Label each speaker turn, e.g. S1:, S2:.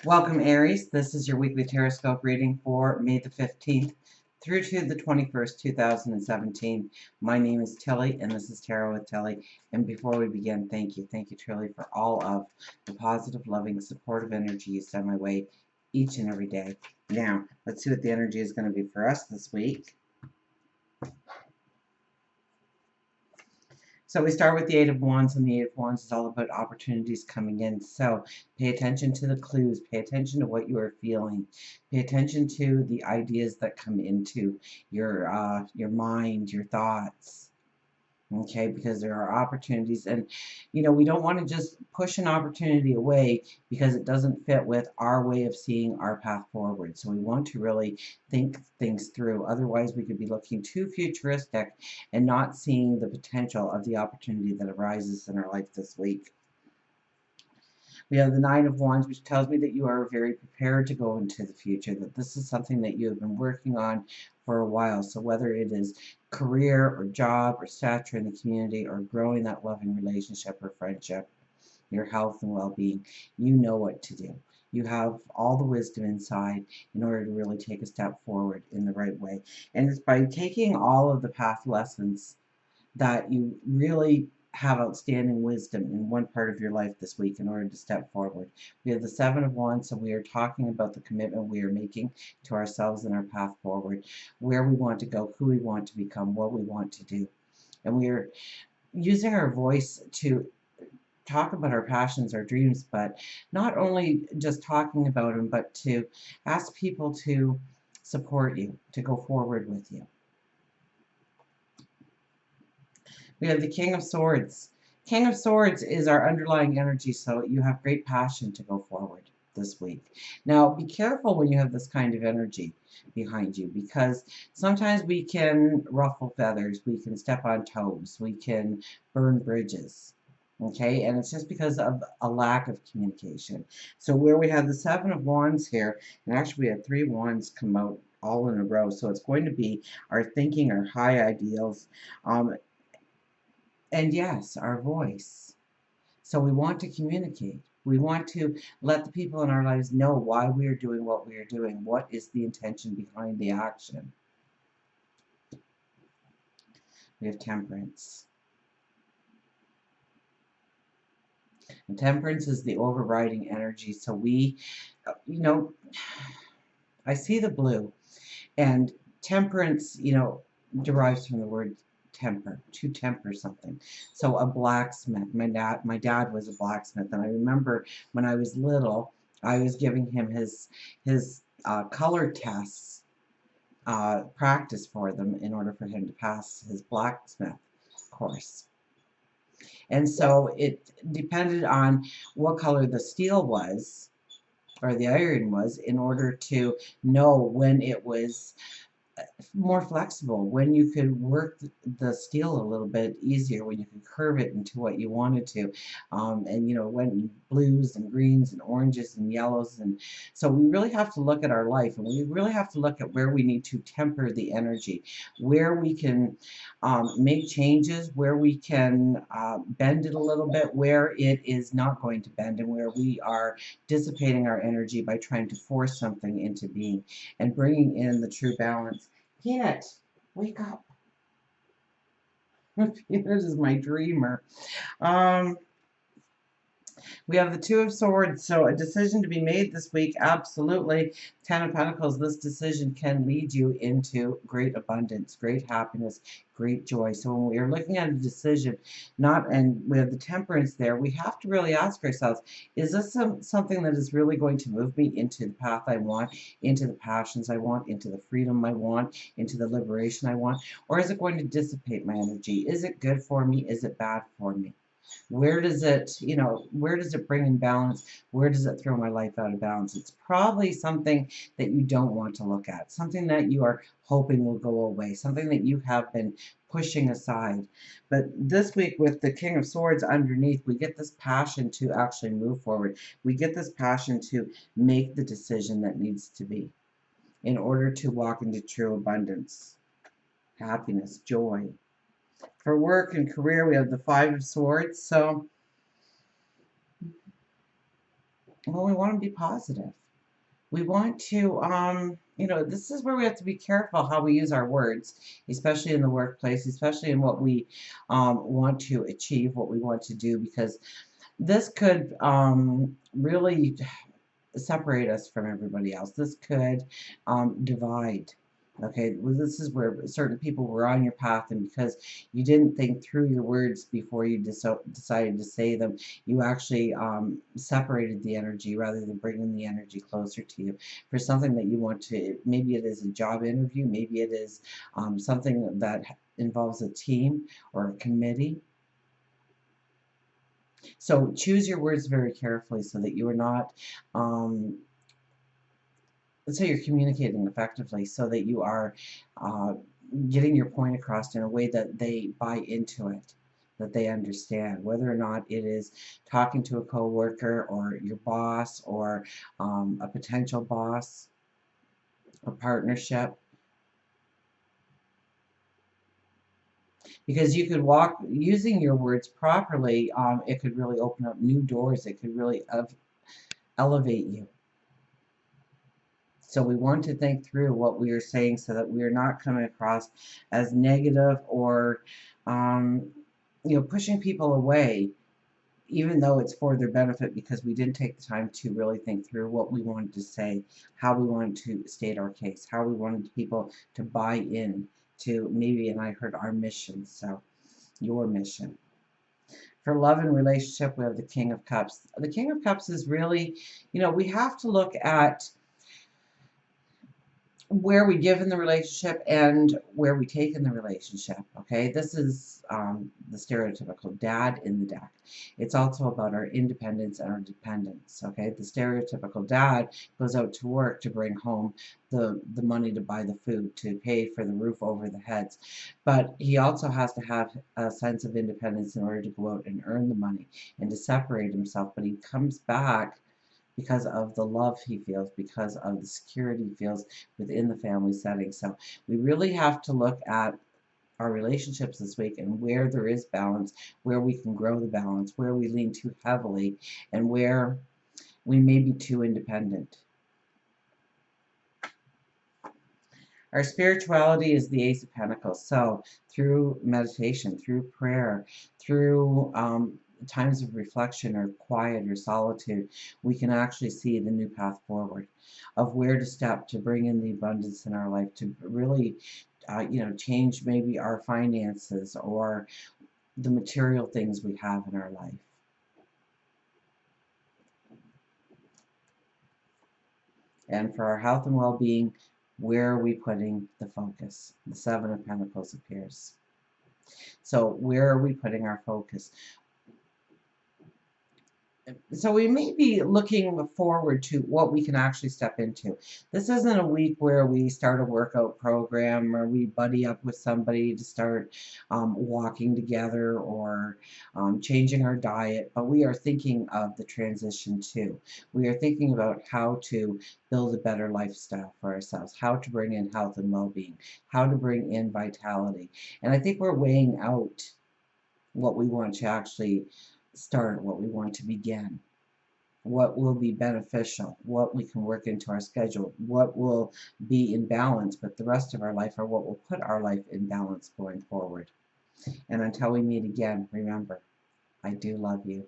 S1: Welcome, Aries. This is your weekly Teroscope reading for May the 15th through to the 21st, 2017. My name is Tilly, and this is Tarot with Tilly. And before we begin, thank you. Thank you, truly, for all of the positive, loving, supportive energy you send my way each and every day. Now, let's see what the energy is going to be for us this week. So we start with the Eight of Wands, and the Eight of Wands is all about opportunities coming in. So pay attention to the clues. Pay attention to what you are feeling. Pay attention to the ideas that come into your mind, your thoughts. Okay, because there are opportunities, and we don't want to just push an opportunity away because it doesn't fit with our way of seeing our path forward. So we want to really think things through. Otherwise, we could be looking too futuristic and not seeing the potential of the opportunity that arises in our life this week. We have the Nine of Wands, which tells me that you are very prepared to go into the future, that this is something that you have been working on for a while. So whether it is career or job or stature in the community or growing that loving relationship or friendship, your health and well-being, you know what to do. You have all the wisdom inside in order to really take a step forward in the right way. And it's by taking all of the past lessons that you really have outstanding wisdom in one part of your life this week in order to step forward. We have the Seven of Wands, so we are talking about the commitment we are making to ourselves and our path forward, where we want to go, who we want to become, what we want to do. And we are using our voice to talk about our passions, our dreams, but not only just talking about them, but to ask people to support you, to go forward with you. We have the King of Swords. King of Swords is our underlying energy, so you have great passion to go forward this week. Now, be careful when you have this kind of energy behind you, because sometimes we can ruffle feathers, we can step on toes, we can burn bridges. Okay, and it's just because of a lack of communication. So where we have the Seven of Wands here, and actually we had three wands come out all in a row, so it's going to be our thinking, our high ideals, and yes, our voice. So we want to communicate. We want to let the people in our lives know why we are doing what we are doing. What is the intention behind the action? We have Temperance. And Temperance is the overriding energy. So we, I see the blue. And Temperance, derives from the word temper, to temper something. So a blacksmith. My dad was a blacksmith, and I remember when I was little, I was giving him his color tests, practice for them in order for him to pass his blacksmith course. And so it depended on what color the steel was, or the iron was, in order to know when it was more flexible, when you could work the steel a little bit easier, when you could curve it into what you wanted to. And it went in blues and greens and oranges and yellows. And so we really have to look at our life, and we really have to look at where we need to temper the energy, where we can make changes, where we can bend it a little bit, where it is not going to bend, and where we are dissipating our energy by trying to force something into being and bringing in the true balance. Peanut, wake up. Peanut is my dreamer. We have the Two of Swords, so a decision to be made this week, absolutely. Ten of Pentacles, this decision can lead you into great abundance, great happiness, great joy. So when we are looking at a decision, and we have the Temperance there, we have to really ask ourselves, is this something that is really going to move me into the path I want, into the passions I want, into the freedom I want, into the liberation I want, or is it going to dissipate my energy? Is it good for me? Is it bad for me? Where does it bring in balance? Where does it throw my life out of balance? It's probably something that you don't want to look at, something that you are hoping will go away, something that you have been pushing aside. But this week, with the King of Swords underneath, we get this passion to actually move forward. We get this passion to make the decision that needs to be in order to walk into true abundance, happiness, joy. For work and career, we have the Five of Swords. So Well, we want to be positive. We want to, this is where we have to be careful how we use our words, especially in the workplace, especially in what we want to achieve, what we want to do, because this could really separate us from everybody else. This could divide. Okay, well, this is where certain people were on your path, and because you didn't think through your words before you decided to say them, you actually separated the energy rather than bringing the energy closer to you for something that you want to. Maybe it is a job interview, maybe it is something that involves a team or a committee. So choose your words very carefully so that you are not um, so you're communicating effectively, so that you are uh, getting your point across in a way that they buy into it, that they understand, whether or not it is talking to a coworker or your boss or a potential boss, a partnership. Because you could walk using your words properly, it could really open up new doors. It could really elevate you. So we want to think through what we are saying so that we are not coming across as negative or, um, pushing people away, even though it's for their benefit, because we didn't take the time to really think through what we wanted to say, how we wanted to state our case, how we wanted people to buy in to maybe, and I heard our mission, so your mission. For love and relationship, we have the King of Cups. The King of Cups is really, we have to look at where we give in the relationship and where we take in the relationship. Okay, this is the stereotypical dad in the deck. It's also about our independence and our dependence. Okay, the stereotypical dad goes out to work to bring home the money to buy the food, to pay for the roof over the heads, but he also has to have a sense of independence in order to go out and earn the money and to separate himself. But he comes back because of the love he feels, because of the security he feels within the family setting. So we really have to look at our relationships this week and where there is balance, where we can grow the balance, where we lean too heavily, and where we may be too independent. Our spirituality is the Ace of Pentacles. So through meditation, through prayer, through times of reflection or quiet or solitude, we can actually see the new path forward of where to step to bring in the abundance in our life, to really, change maybe our finances or the material things we have in our life. And for our health and well-being, where are we putting the focus? The Seven of Pentacles appears. So where are we putting our focus? So we may be looking forward to what we can actually step into. This isn't a week where we start a workout program or we buddy up with somebody to start walking together or changing our diet, but we are thinking of the transition too. We are thinking about how to build a better lifestyle for ourselves, how to bring in health and well-being, how to bring in vitality. And I think we're weighing out what we want to actually start, what we want to begin, what will be beneficial, what we can work into our schedule, what will be in balance with the rest of our life, or what will put our life in balance going forward. And until we meet again, remember, I do love you.